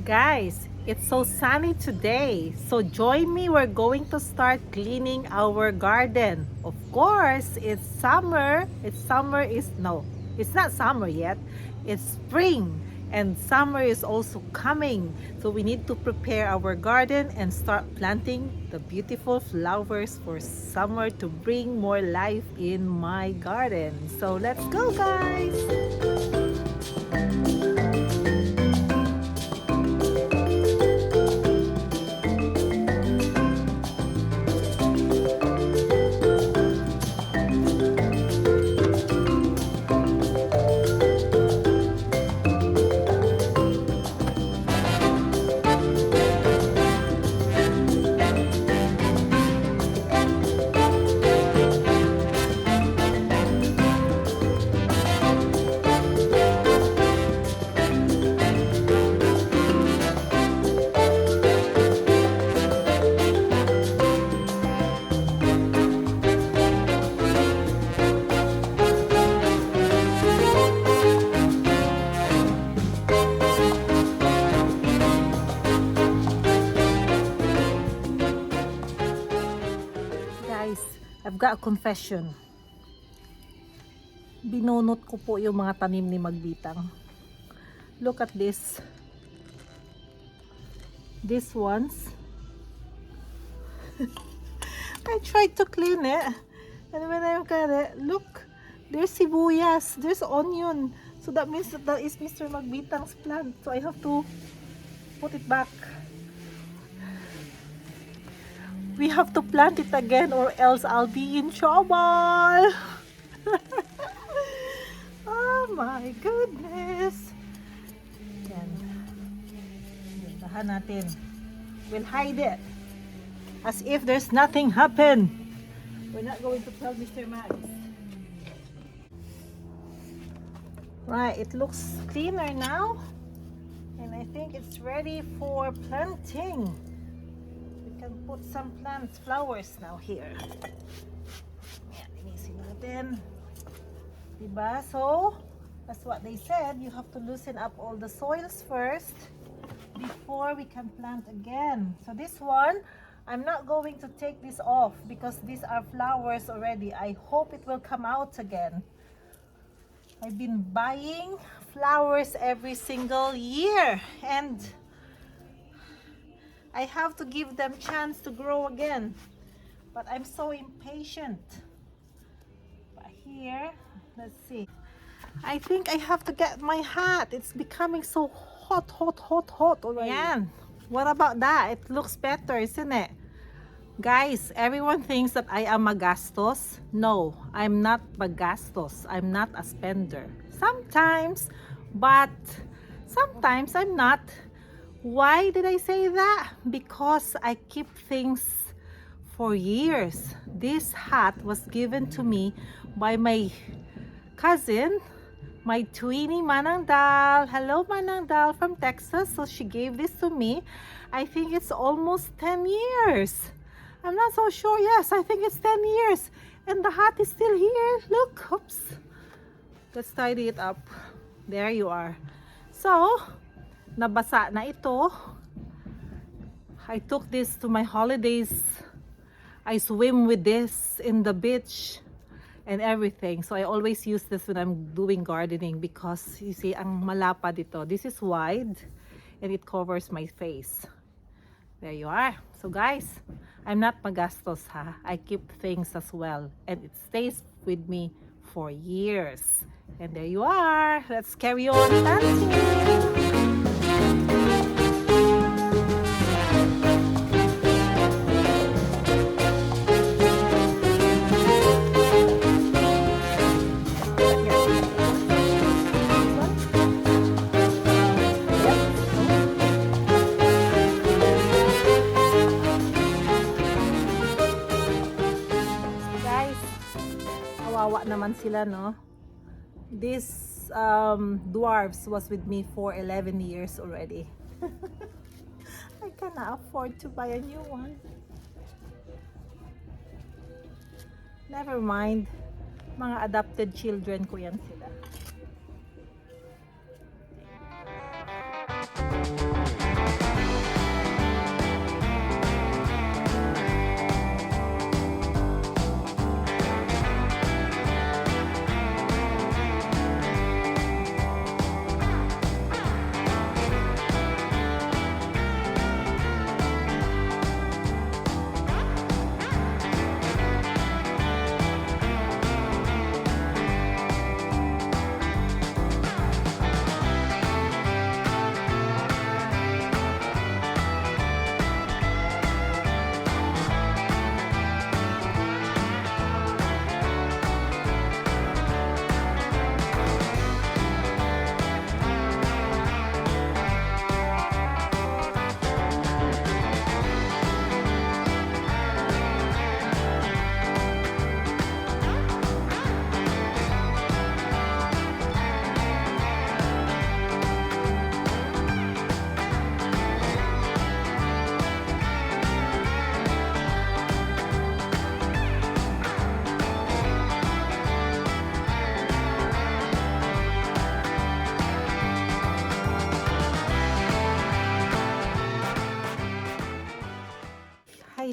Guys, it's so sunny today. So join me. We're going to start cleaning our garden. Of course, it's summer. It's not summer yet. It's spring. And summer is also coming. So we need to prepare our garden and start planting the beautiful flowers for summer to bring more life in my garden. So let's go, guys. Guys, I've got a confession. Binunot ko po yung mga tanim ni Magbitang. Look at this. These ones. I tried to clean it. And when I look at it, look, there's sibuyas, there's onion. So that means that is Mr. Magbitang's plant. So I have to put it back. We have to plant it again or else I'll be in trouble. Oh my goodness. Yan. Dahan natin. We'll hide it. As if there's nothing happened. We're not going to tell Mr. Max. Right, it looks cleaner now. And I think it's ready for planting. Can put some plants, flowers now here. Yan, inisin natin. Diba? So, that's what they said. You have to loosen up all the soils first before we can plant again. So this one, I'm not going to take this off because these are flowers already. I hope it will come out again. I've been buying flowers every single year and I have to give them chance to grow again, but I'm so impatient. But here, let's see. I think I have to get my hat. It's becoming so hot already. Yan. What about that? It looks better, isn't it? Guys, everyone thinks that I am magastos. No, I'm not magastos. I'm not a spender. Sometimes, but sometimes I'm not. Why did I say that? Because I keep things for years. This hat was given to me by my cousin, my twinnie Manangdal. Hello Manangdal from Texas. So she gave this to me. I think it's almost 10 years. I'm not so sure. Yes, I think it's 10 years. And the hat is still here. Look, oops. Let's tidy it up. There you are. So, nabasa na ito. I took this to my holidays. I swim with this in the beach and everything. So I always use this when I'm doing gardening because you see, ang malapad ito. This is wide and it covers my face. There you are. So guys, I'm not magastos ha. I keep things as well and it stays with me for years. And there you are. Let's carry on dancing. Kawawa naman sila, no? This dwarfs was with me for 11 years already. I cannot afford to buy a new one. Never mind. Mga adopted children ko yan sila.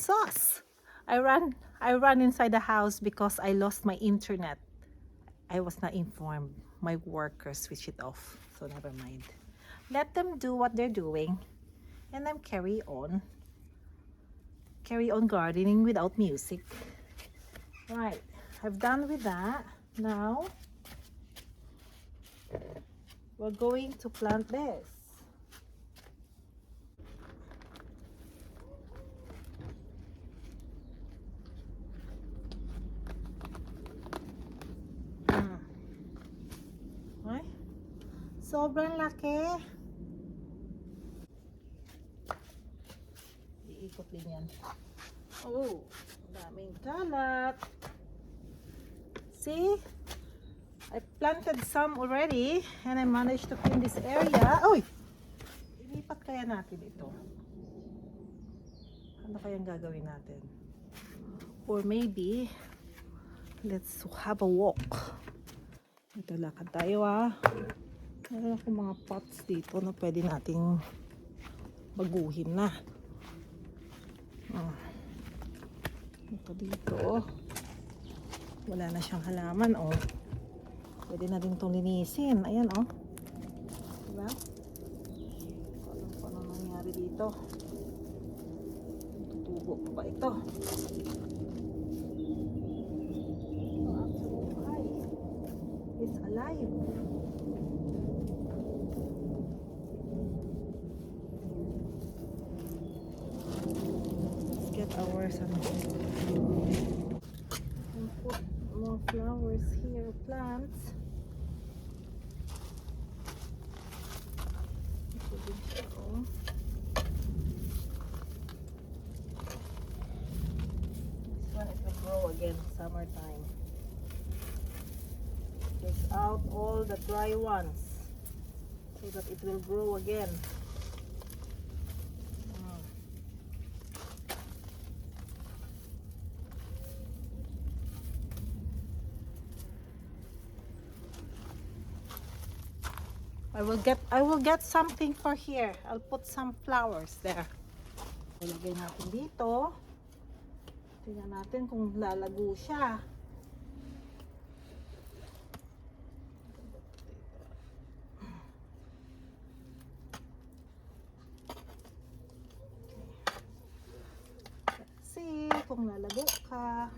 sauce. I ran inside the house because I lost my internet. I was not informed. My workers switched it off, so never mind. Let them do what they're doing, and then carry on gardening without music. Right, I've done with that. Now we're going to plant this. Ay, sobrang laki. Iikot din yan. Oh, daming kalat. See? I planted some already and I managed to clean this area. Uy! Ilipat kaya natin ito. Ano kayang gagawin natin? Or maybe, let's have a walk. Ito, lakad tayo Meron akong mga pots dito na pwede nating baguhin na. Ito dito. Wala na siyang halaman, Pwede na din itong linisin. Ayan, diba? Alam ko ano nangyari dito. Tutubo pa ba ito? It's alive. Let's get our some. And put more flowers here, plants. Again, summertime. Take out all the dry ones so that it will grow again. I will get something for here. I'll put some flowers there. Ilagay natin dito. Tingnan natin kung lalago siya. Let's see kung lalago ka.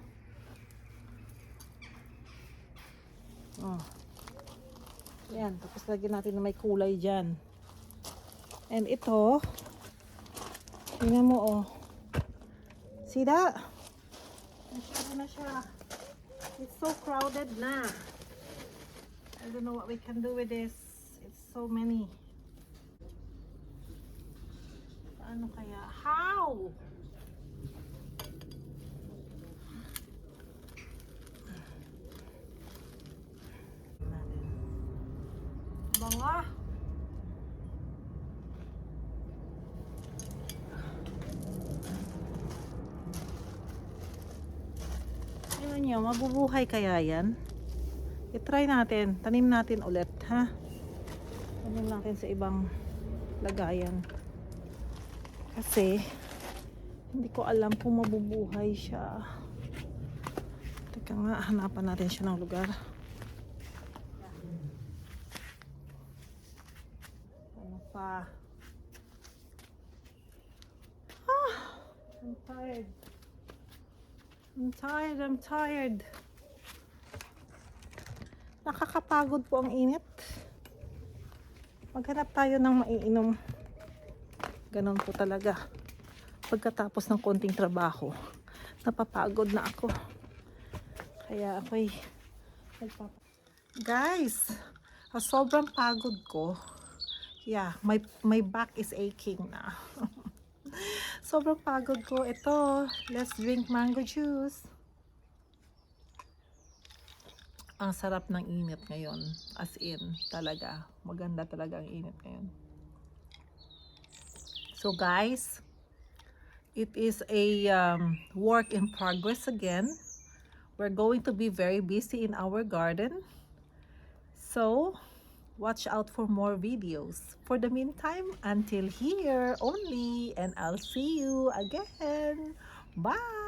Yan, tapos lagyan natin na may kulay dyan. And ito, tingnan mo see that? Masyado na siya. It's so crowded na. I don't know what we can do with this. It's so many. Paano kaya? How? Mga nyo, mabubuhay kaya yan? I-try natin, tanim natin ulit, tanim natin sa ibang lagayan kasi hindi ko alam kung mabubuhay siya. Teka nga, hanapan natin siya ng lugar. Ano pa? I'm tired. I'm tired. Nakakapagod po ang init. Maghanap tayo ng maiinom. Ganon po talaga. Pagkatapos ng konting trabaho, napapagod na ako. Kaya ako'y guys, sobrang pagod ko. Yeah, my back is aching na. Sobrang pagod ko. Ito, let's drink mango juice. Ang sarap ng init ngayon. As in, talaga. Maganda talaga ang init ngayon. So guys, it is a work in progress again. We're going to be very busy in our garden. So, watch out for more videos. For the meantime, until here only, and I'll see you again. Bye!